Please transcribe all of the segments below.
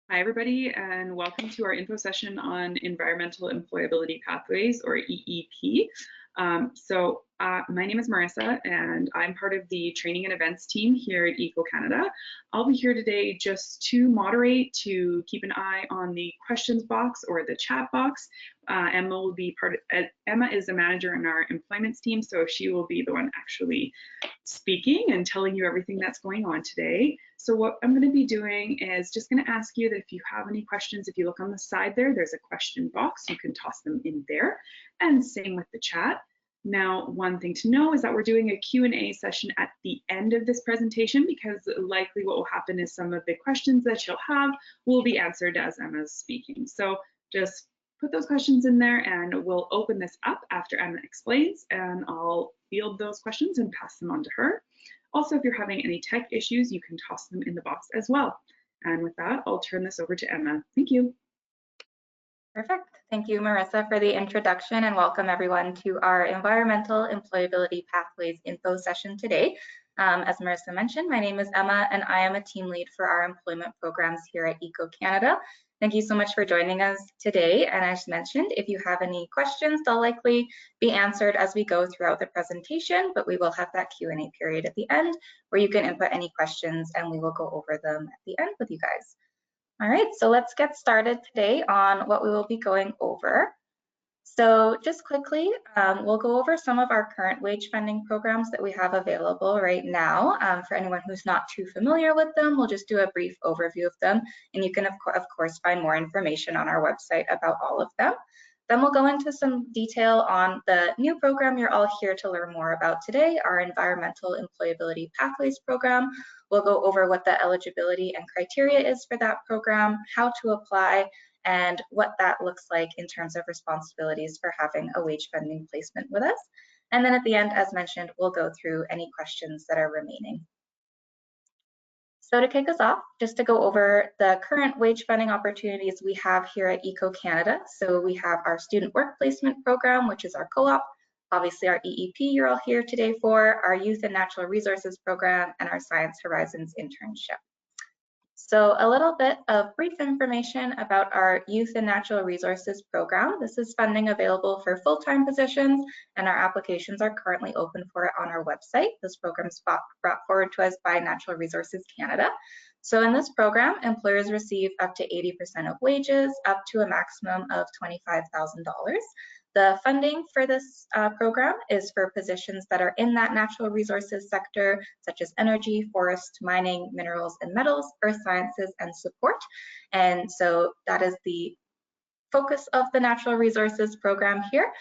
Hi, everybody, and welcome to our info session on Environmental Employability Pathways, or EEP. My name is Marissa, and I'm part of the training and events team here at ECO Canada. I'll be here today just to moderate, to keep an eye on the questions box or the chat box. Emma is the manager in our employments team, so she will be the one actually speaking and telling you everything that's going on today. So what I'm going to be doing is just going to ask you that if you have any questions, if you look on the side there's a question box. You can toss them in there, and same with the chat. Now, one thing to know is that we're doing a Q&A session at the end of this presentation, because likely what will happen is some of the questions that you'll have will be answered as Emma's speaking. So just put those questions in there, and we'll open this up after Emma explains, and I'll field those questions and pass them on to her. Also, if you're having any tech issues, you can toss them in the box as well. And with that, I'll turn this over to Emma. Thank you. Perfect. Thank you, Marissa, for the introduction, and welcome everyone to our Environmental Employability Pathways info session today. As Marissa mentioned, my name is Emma, and I am a team lead for our employment programs here at ECO Canada. Thank you so much for joining us today. And as mentioned, if you have any questions, they'll likely be answered as we go throughout the presentation, but we will have that Q&A period at the end where you can input any questions, and we will go over them at the end with you guys. All right, so let's get started today on what we will be going over. So just quickly, we'll go over some of our current wage funding programs that we have available right now. For anyone who's not too familiar with them, we'll just do a brief overview of them, and you can of course find more information on our website about all of them. Then we'll go into some detail on the new program you're all here to learn more about today, our Environmental Employability Pathways program. We'll go over what the eligibility and criteria is for that program, how to apply, and what that looks like in terms of responsibilities for having a wage funding placement with us. And then at the end, as mentioned, we'll go through any questions that are remaining. So to kick us off, just to go over the current wage funding opportunities we have here at ECO Canada. So we have our student work placement program, which is our co-op, obviously our EEP you're all here today for, our youth and natural resources program, and our Science Horizons Internship. So a little bit of brief information about our Youth and Natural Resources program. This is funding available for full-time positions, and our applications are currently open for it on our website. This program is brought forward to us by Natural Resources Canada. So in this program, employers receive up to 80% of wages, up to a maximum of $25,000. The funding for this program is for positions that are in that natural resources sector, such as energy, forest, mining, minerals and metals, earth sciences, and support. And so that is the focus of the natural resources program here.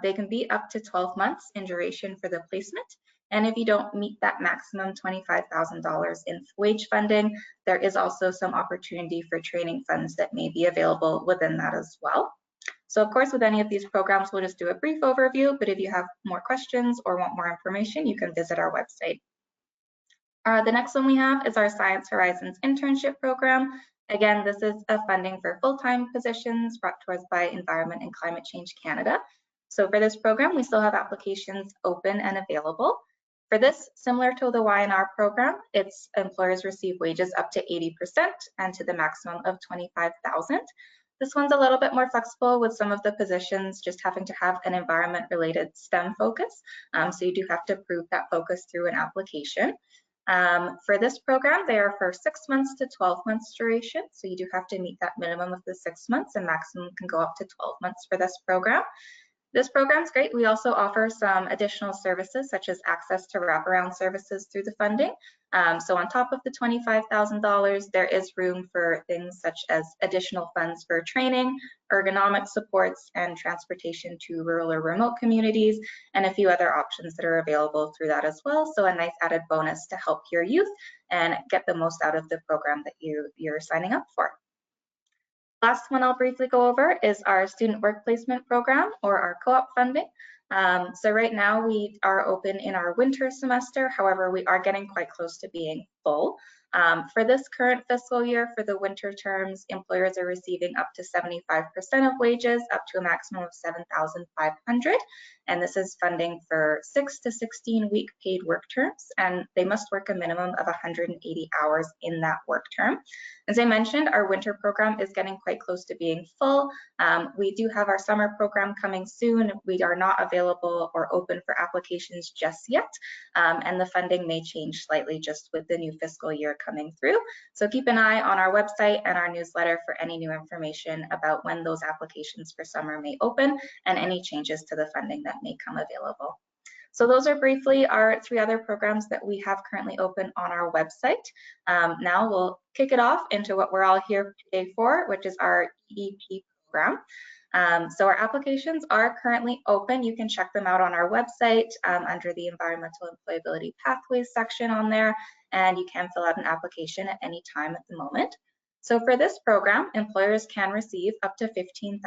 They can be up to 12 months in duration for the placement. And if you don't meet that maximum $25,000 in wage funding, there is also some opportunity for training funds that may be available within that as well. So of course, with any of these programs, we'll just do a brief overview, but if you have more questions or want more information, you can visit our website. The next one we have is our Science Horizons Internship program. Again, this is a funding for full-time positions brought to us by Environment and Climate Change Canada. So for this program, we still have applications open and available. For this, similar to the Y&R program, its employers receive wages up to 80% and to the maximum of $25,000. This one's a little bit more flexible, with some of the positions just having to have an environment-related STEM focus. So you do have to prove that focus through an application. For this program, they are for 6 months to 12 months duration. So you do have to meet that minimum of the 6 months, and maximum can go up to 12 months for this program. This program's great. We also offer some additional services, such as access to wraparound services through the funding. So on top of the $25,000, there is room for things such as additional funds for training, ergonomic supports, and transportation to rural or remote communities, and a few other options that are available through that as well. So a nice added bonus to help your youth and get the most out of the program that you're signing up for. Last one I'll briefly go over is our student work placement program, or our co-op funding. So right now we are open in our winter semester. However, we are getting quite close to being full. For this current fiscal year, for the winter terms, employers are receiving up to 75% of wages, up to a maximum of $7,500. And this is funding for 6 to 16-week paid work terms, and they must work a minimum of 180 hours in that work term. As I mentioned, our winter program is getting quite close to being full. We do have our summer program coming soon. We are not available or open for applications just yet, and the funding may change slightly just with the new fiscal year coming through. So keep an eye on our website and our newsletter for any new information about when those applications for summer may open and any changes to the funding that may come available. So those are briefly our 3 other programs that we have currently open on our website. Now we'll kick it off into what we're all here today for, which is our EEP program. So our applications are currently open. You can check them out on our website under the Environmental Employability Pathways section on there, and you can fill out an application at any time at the moment. So for this program, employers can receive up to $15,000.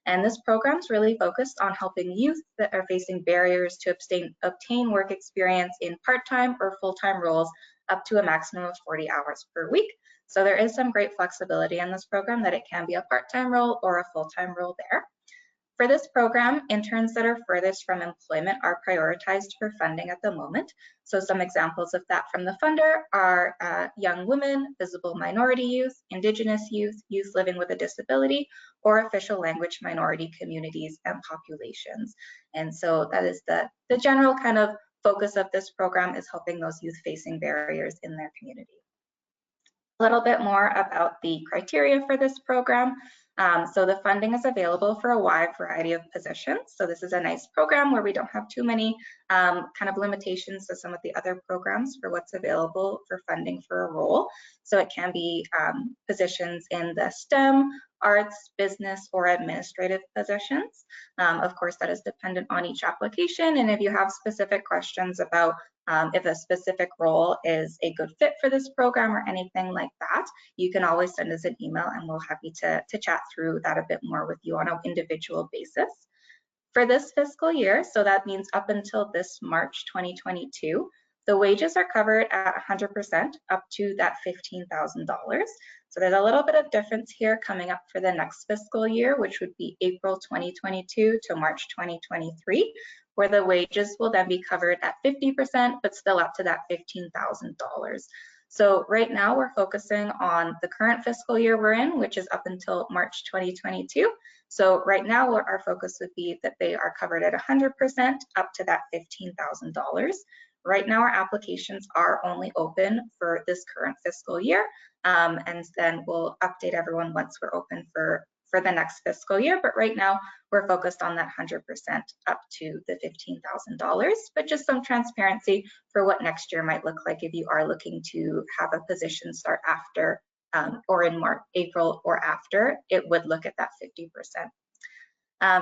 And this program is really focused on helping youth that are facing barriers to obtain work experience in part-time or full-time roles up to a maximum of 40 hours per week. So there is some great flexibility in this program that it can be a part-time role or a full-time role there. For this program, interns that are furthest from employment are prioritized for funding at the moment. So some examples of that from the funder are young women, visible minority youth, Indigenous youth, youth living with a disability, or official language minority communities and populations. And so that is the general kind of focus of this program, is helping those youth facing barriers in their community. A little bit more about the criteria for this program. So the funding is available for a wide variety of positions. So this is a nice program where we don't have too many kind of limitations to some of the other programs for what's available for funding for a role. So it can be positions in the STEM, arts, business, or administrative positions. Of course, that is dependent on each application. And if you have specific questions about if a specific role is a good fit for this program or anything like that, you can always send us an email and we'll be happy to chat through that a bit more with you on an individual basis. For this fiscal year, so that means up until this March 2022, the wages are covered at 100% up to that $15,000. So there's a little bit of difference here coming up for the next fiscal year, which would be April 2022 to March 2023, where the wages will then be covered at 50%, but still up to that $15,000. So right now we're focusing on the current fiscal year we're in, which is up until March 2022. So right now our focus would be that they are covered at 100% up to that $15,000. Right now our applications are only open for this current fiscal year, and then we'll update everyone once we're open for the next fiscal year. But right now we're focused on that 100% up to the $15,000, but just some transparency for what next year might look like if you are looking to have a position start after or in March, April or after, it would look at that 50%.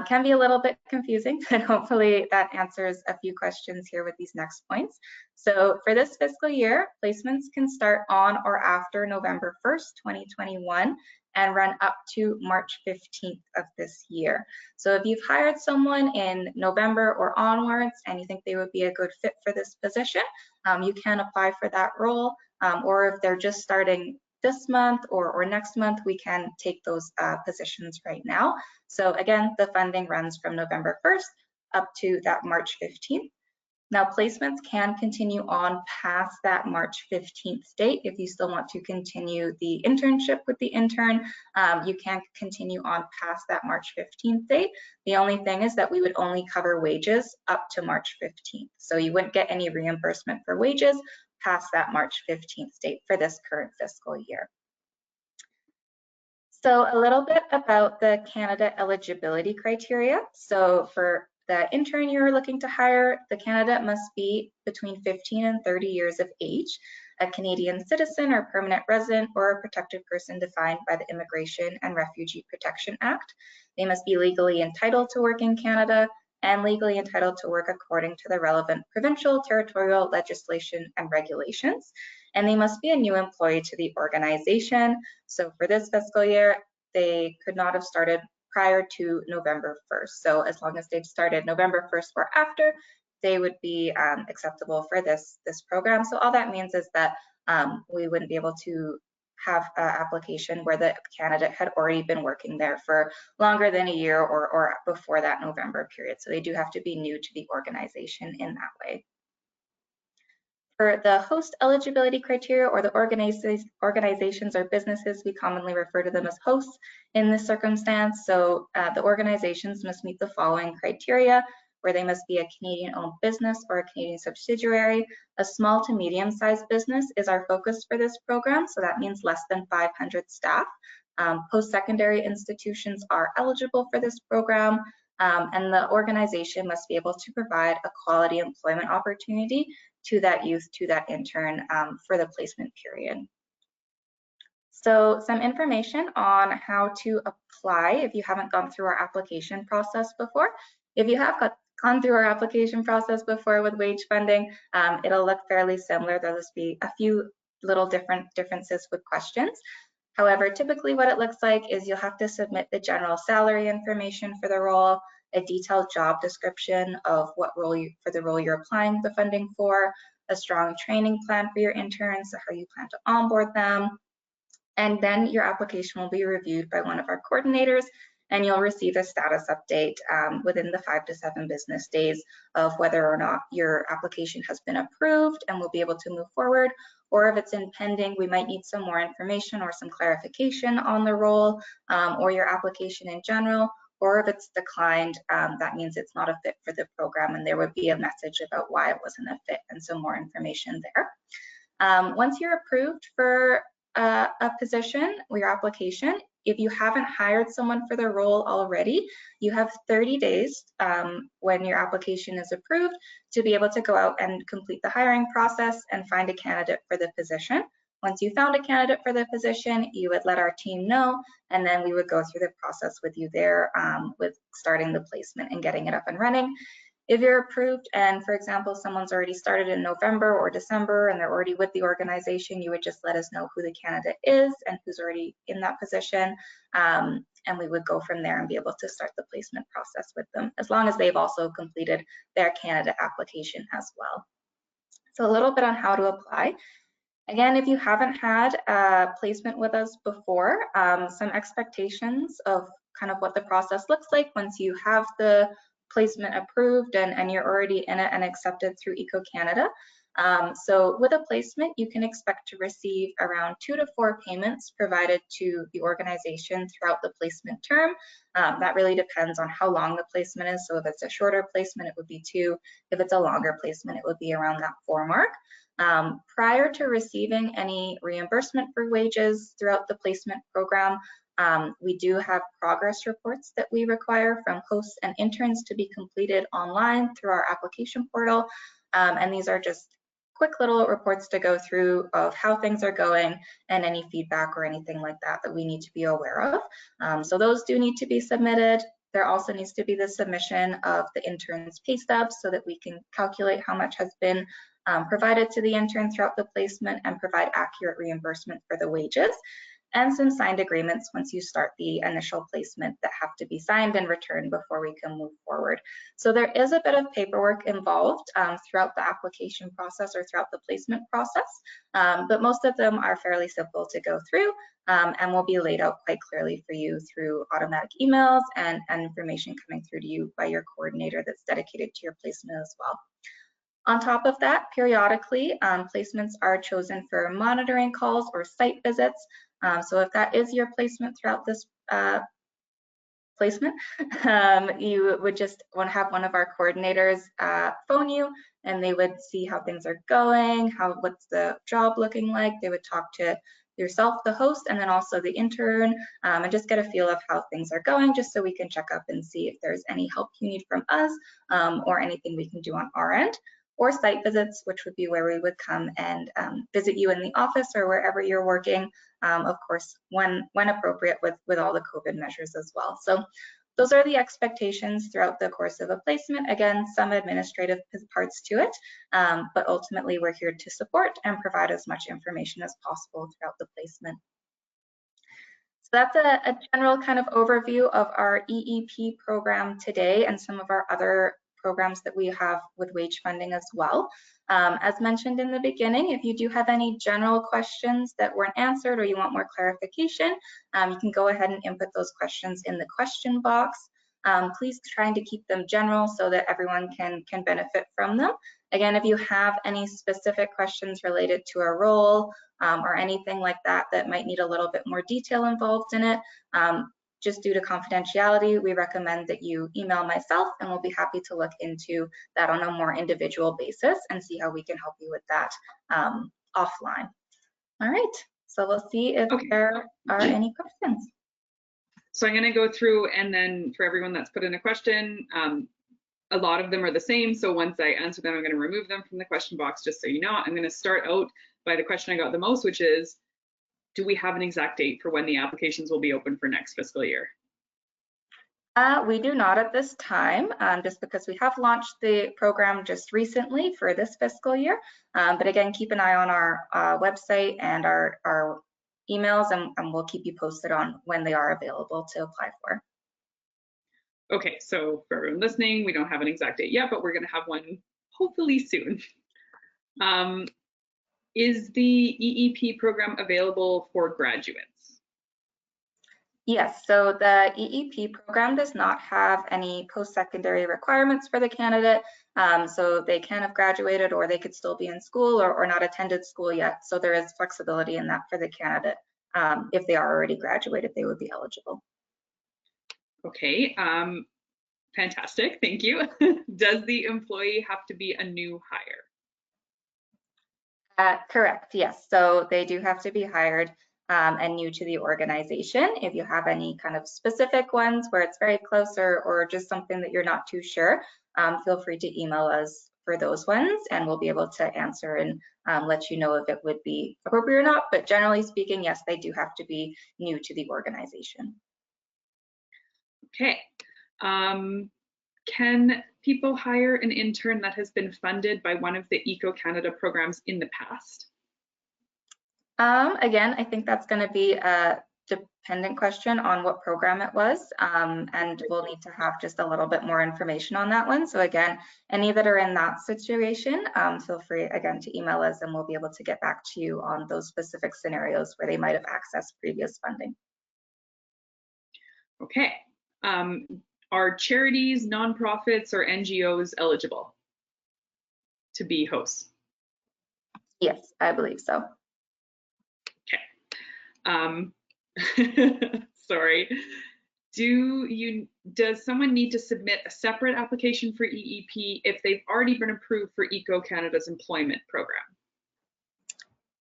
Can be a little bit confusing, but hopefully that answers a few questions here with these next points. So for this fiscal year, placements can start on or after November 1st, 2021, and run up to March 15th of this year. So if you've hired someone in November or onwards and you think they would be a good fit for this position, you can apply for that role, or if they're just starting this month or next month, we can take those positions right now. So again, the funding runs from November 1st up to that March 15th. Now placements can continue on past that March 15th date. If you still want to continue the internship with the intern, you can continue on past that March 15th date. The only thing is that we would only cover wages up to March 15th. So you wouldn't get any reimbursement for wages past that March 15th date for this current fiscal year. So a little bit about the Canada eligibility criteria. So for the intern you're looking to hire, the candidate must be between 15 and 30 years of age, a Canadian citizen or permanent resident, or a protected person defined by the Immigration and Refugee Protection Act. They must be legally entitled to work in Canada and legally entitled to work according to the relevant provincial, territorial legislation and regulations. And they must be a new employee to the organization. So for this fiscal year, they could not have started prior to November 1st. So as long as they've started November 1st or after, they would be acceptable for this program. So all that means is that we wouldn't be able to have an application where the candidate had already been working there for longer than a year or before that November period. So they do have to be new to the organization in that way. For the host eligibility criteria, or the organizations or businesses, we commonly refer to them as hosts in this circumstance. So the organizations must meet the following criteria, where they must be a Canadian-owned business or a Canadian subsidiary. A small to medium-sized business is our focus for this program, so that means less than 500 staff. Post-secondary institutions are eligible for this program, and the organization must be able to provide a quality employment opportunity to that youth, to that intern for the placement period. So some information on how to apply if you haven't gone through our application process before. If you have gone through our application process before with wage funding, it'll look fairly similar. There'll just be a few little differences with questions. However, typically what it looks like is you'll have to submit the general salary information for the role, a detailed job description of what role for the role you're applying the funding for, a strong training plan for your interns, so how you plan to onboard them, and then your application will be reviewed by one of our coordinators, and you'll receive a status update within the 5 to 7 business days of whether or not your application has been approved and will be able to move forward, or if it's in pending, we might need some more information or some clarification on the role or your application in general, or if it's declined, that means it's not a fit for the program, and there would be a message about why it wasn't a fit and some more information there. Once you're approved for a position or your application, if you haven't hired someone for the role already, you have 30 days when your application is approved to be able to go out and complete the hiring process and find a candidate for the position. Once you found a candidate for the position, you would let our team know, and then we would go through the process with you there with starting the placement and getting it up and running. If you're approved and, for example, someone's already started in November or December and they're already with the organization, you would just let us know who the candidate is and who's already in that position, and we would go from there and be able to start the placement process with them, as long as they've also completed their candidate application as well. So a little bit on how to apply. Again, if you haven't had a placement with us before, some expectations of kind of what the process looks like once you have the placement approved and you're already in it and accepted through Eco Canada. So with a placement, you can expect to receive around 2 to 4 payments provided to the organization throughout the placement term. That really depends on how long the placement is. So if it's a shorter placement, it would be 2. If it's a longer placement, it would be around that 4 mark. Prior to receiving any reimbursement for wages throughout the placement program, we do have progress reports that we require from hosts and interns to be completed online through our application portal. And these are just quick little reports to go through of how things are going and any feedback or anything like that that we need to be aware of. So those do need to be submitted. There also needs to be the submission of the intern's pay stubs so that we can calculate how much has been provided to the intern throughout the placement and provide accurate reimbursement for the wages, and some signed agreements once you start the initial placement that have to be signed and returned before we can move forward. So there is a bit of paperwork involved throughout the application process or throughout the placement process, but most of them are fairly simple to go through and will be laid out quite clearly for you through automatic emails and information coming through to you by your coordinator that's dedicated to your placement as well. On top of that, periodically, placements are chosen for monitoring calls or site visits. So if that is your placement throughout this placement, you would just want to have one of our coordinators phone you, and they would see how things are going, what's the job looking like. They would talk to yourself, the host, and then also the intern, and just get a feel of how things are going, just so we can check up and see if there's any help you need from us or anything we can do on our end. Or site visits, which would be where we would come and visit you in the office or wherever you're working, of course, when appropriate with all the COVID measures as well. So those are the expectations throughout the course of a placement. Again, some administrative parts to it, but ultimately we're here to support and provide as much information as possible throughout the placement. So that's a general kind of overview of our EEP program today and some of our other programs that we have with wage funding as well. As mentioned in the beginning, if you do have any general questions that weren't answered or you want more clarification, you can go ahead and input those questions in the question box. Please trying to keep them general so that everyone can benefit from them. Again, if you have any specific questions related to a role or anything like that that might need a little bit more detail involved in it, just due to confidentiality, we recommend that you email myself and we'll be happy to look into that on a more individual basis and see how we can help you with that offline. All right, so we'll see if there are any questions. So I'm going to go through, and then for everyone that's put in a question, a lot of them are the same. So once I answer them, I'm going to remove them from the question box, just so you know. I'm going to start out by the question I got the most, which is, do we have an exact date for when the applications will be open for next fiscal year? We do not at this time, just because we have launched the program just recently for this fiscal year. But again, keep an eye on our website and our emails, and we'll keep you posted on when they are available to apply for. Okay, so for everyone listening, we don't have an exact date yet, but we're going to have one hopefully soon. Is the EEP program available for graduates? Yes, so the EEP program does not have any post-secondary requirements for the candidate. So they can have graduated, or they could still be in school or not attended school yet. So there is flexibility in that for the candidate. If they are already graduated, they would be eligible. Okay, fantastic, thank you. Does the employee have to be a new hire? Correct, yes. So they do have to be hired and new to the organization. If you have any kind of specific ones where it's very close or just something that you're not too sure, feel free to email us for those ones, and we'll be able to answer and let you know if it would be appropriate or not. But generally speaking, yes, they do have to be new to the organization. Okay. Can people hire an intern that has been funded by one of the Eco Canada programs in the past? Again, I think that's going to be a dependent question on what program it was, and we'll need to have just a little bit more information on that one. So again, any that are in that situation, feel free again to email us, and we'll be able to get back to you on those specific scenarios where they might have accessed previous funding. Okay. Are charities, nonprofits, or NGOs eligible to be hosts? Yes, I believe so. Okay. Sorry. Does someone need to submit a separate application for EEP if they've already been approved for Eco Canada's employment program?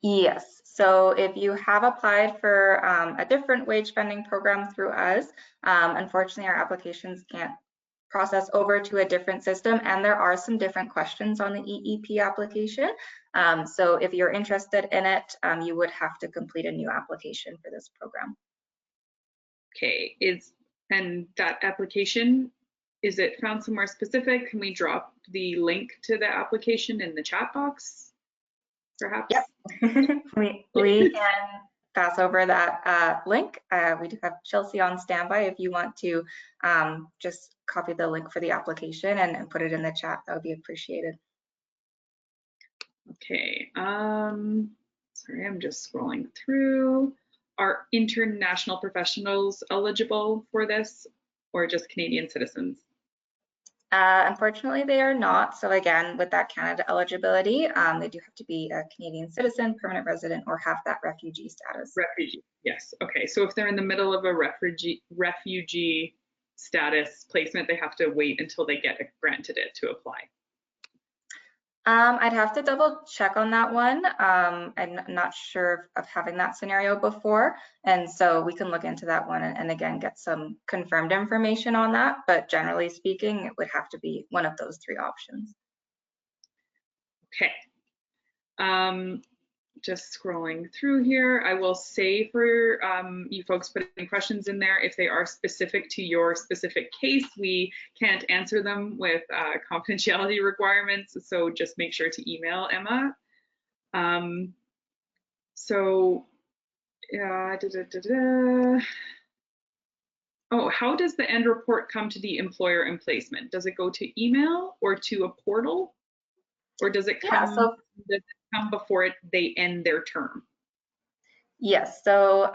Yes, so if you have applied for a different wage funding program through us, unfortunately our applications can't process over to a different system, and there are some different questions on the EEP application. So if you're interested in it, you would have to complete a new application for this program. Okay, and that application, is it found somewhere specific? Can we drop the link to the application in the chat box, perhaps? Yep, we can pass over that link. We do have Chelsea on standby if you want to just copy the link for the application and put it in the chat. That would be appreciated. Okay, sorry, I'm just scrolling through. Are international professionals eligible for this, or just Canadian citizens? Unfortunately, they are not. So again, with that Canada eligibility, they do have to be a Canadian citizen, permanent resident, or have that refugee status. Refugee, yes. Okay, so if they're in the middle of a refugee status placement, they have to wait until they get granted it to apply. I'd have to double check on that one. I'm not sure of having that scenario before, and so we can look into that one and again get some confirmed information on that. But generally speaking, it would have to be one of those three options. Okay. Just scrolling through here, I will say for you folks putting questions in there, if they are specific to your specific case, we can't answer them with confidentiality requirements, so just make sure to email Emma. So, yeah, Oh, how does the end report come to the employer in placement? Does it go to email or to a portal? Or does it Yeah, come, so before they end their term? yes, so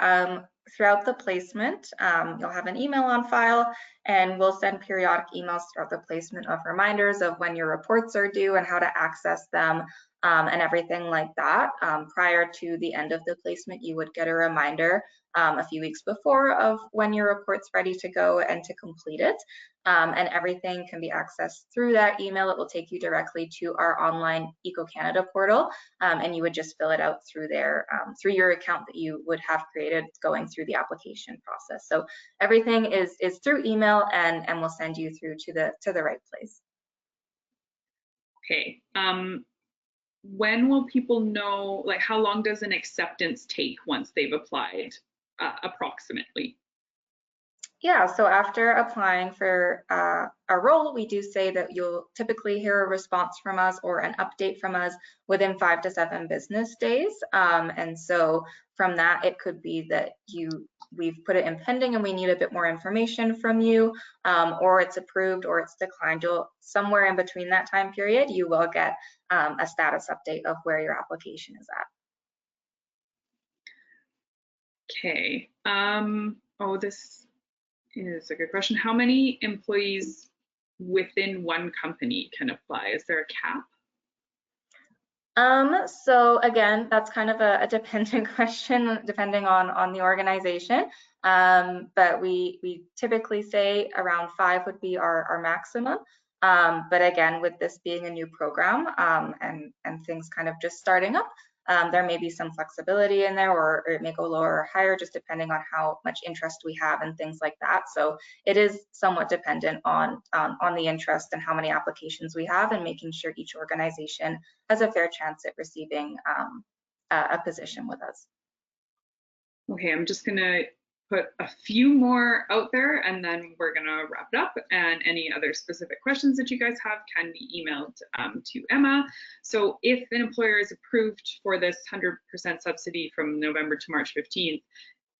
throughout the placement, you'll have an email on file, and we'll send periodic emails throughout the placement of reminders of when your reports are due and how to access them, and everything like that. Prior to the end of the placement, you would get a reminder a few weeks before of when your report's ready to go and to complete it. And everything can be accessed through that email. It will take you directly to our online EcoCanada portal, and you would just fill it out through there, through your account that you would have created going through the application process. So everything is through email, and we'll send you through to the right place. Okay. When will people know, like, how long does an acceptance take once they've applied, approximately? Yeah, so after applying for a role, we do say that you'll typically hear a response from us or an update from us within 5 to 7 business days. And so from that, it could be that we've put it in pending and we need a bit more information from you, or it's approved or it's declined. Somewhere in between that time period, you will get a status update of where your application is at. Okay. Oh, this is a good question. How many employees within one company can apply? Is there a cap? So again, that's kind of a dependent question depending on the organization. But we typically say around 5 would be our maximum. But again, with this being a new program, and things kind of just starting up, there may be some flexibility in there, or it may go lower or higher, just depending on how much interest we have and things like that. So it is somewhat dependent on the interest and how many applications we have, and making sure each organization has a fair chance at receiving a position with us. Okay, I'm just gonna put a few more out there and then we're gonna wrap it up. And any other specific questions that you guys have can be emailed to Emma. So if an employer is approved for this 100% subsidy from November to March 15th,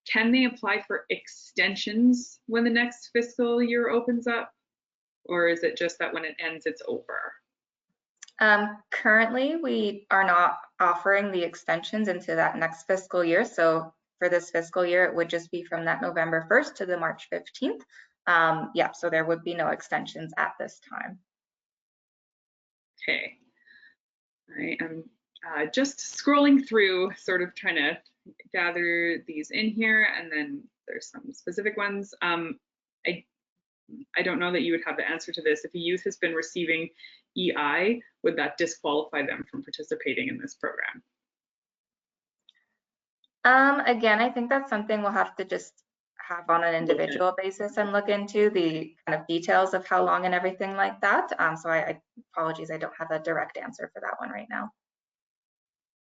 can they apply for extensions when the next fiscal year opens up? Or is it just that when it ends, it's over? Currently, we are not offering the extensions into that next fiscal year. So for this fiscal year, it would just be from that November 1st to the March 15th. Yeah, so there would be no extensions at this time. Okay. All right, I'm just scrolling through, sort of trying to gather these in here, and then there's some specific ones. I don't know that you would have the answer to this. If a youth has been receiving EI, would that disqualify them from participating in this program? Again, I think that's something we'll have to just have on an individual basis and look into the kind of details of how long and everything like that. So I apologies, I don't have a direct answer for that one right now.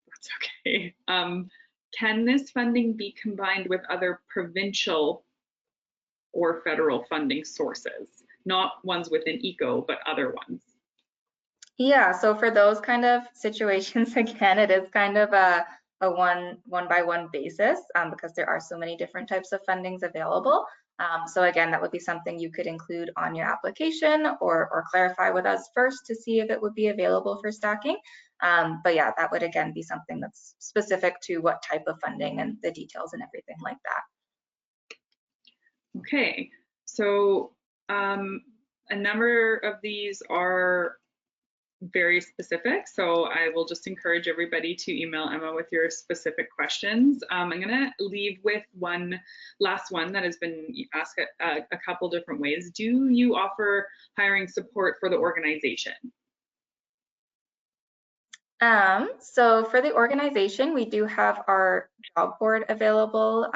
That's okay. Can this funding be combined with other provincial or federal funding sources? Not ones within ECO, but other ones. Yeah, so for those kind of situations, again, it is kind of a one by one basis, because there are so many different types of fundings available. So again, that would be something you could include on your application, or clarify with us first to see if it would be available for stacking. But yeah, that would again be something that's specific to what type of funding and the details and everything like that. Okay, so a number of these are very specific, so I will just encourage everybody to email Emma with your specific questions. I'm gonna leave with one last one that has been asked a couple different ways. Do you offer hiring support for the organization? So for the organization, we do have our job board available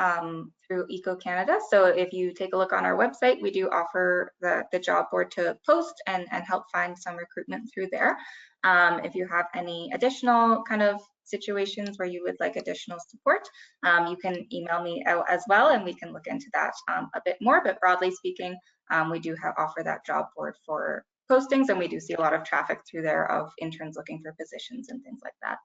through EcoCanada. So if you take a look on our website, we do offer the job board to post and help find some recruitment through there. If you have any additional kind of situations where you would like additional support, you can email me out as well, and we can look into that a bit more. But broadly speaking, we do offer that job board for postings, and we do see a lot of traffic through there of interns looking for positions and things like that.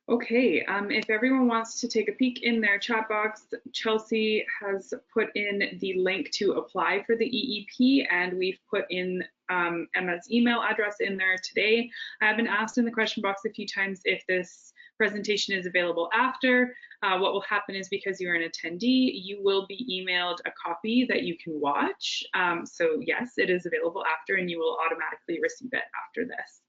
Okay, if everyone wants to take a peek in their chat box, Chelsea has put in the link to apply for the EEP, and we've put in Emma's email address in there today. I have been asked in the question box a few times if this presentation is available after. What will happen is, because you're an attendee, you will be emailed a copy that you can watch. So yes, it is available after, and you will automatically receive it after this.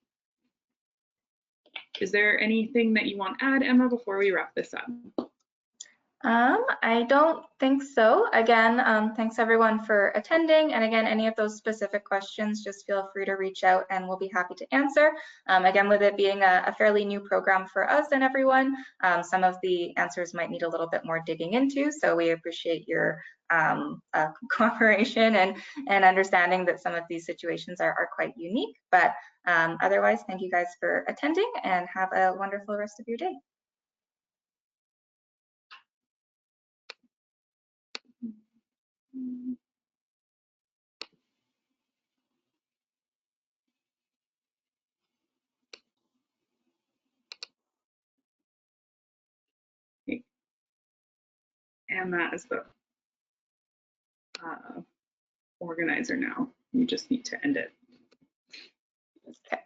Is there anything that you want to add, Emma, before we wrap this up? I don't think so. Again, thanks everyone for attending. And again, any of those specific questions, just feel free to reach out and we'll be happy to answer. Again, with it being a fairly new program for us and everyone, some of the answers might need a little bit more digging into. So we appreciate your cooperation and understanding that some of these situations are quite unique. But otherwise, thank you guys for attending and have a wonderful rest of your day. Emma is the organizer now. You just need to end it. Okay.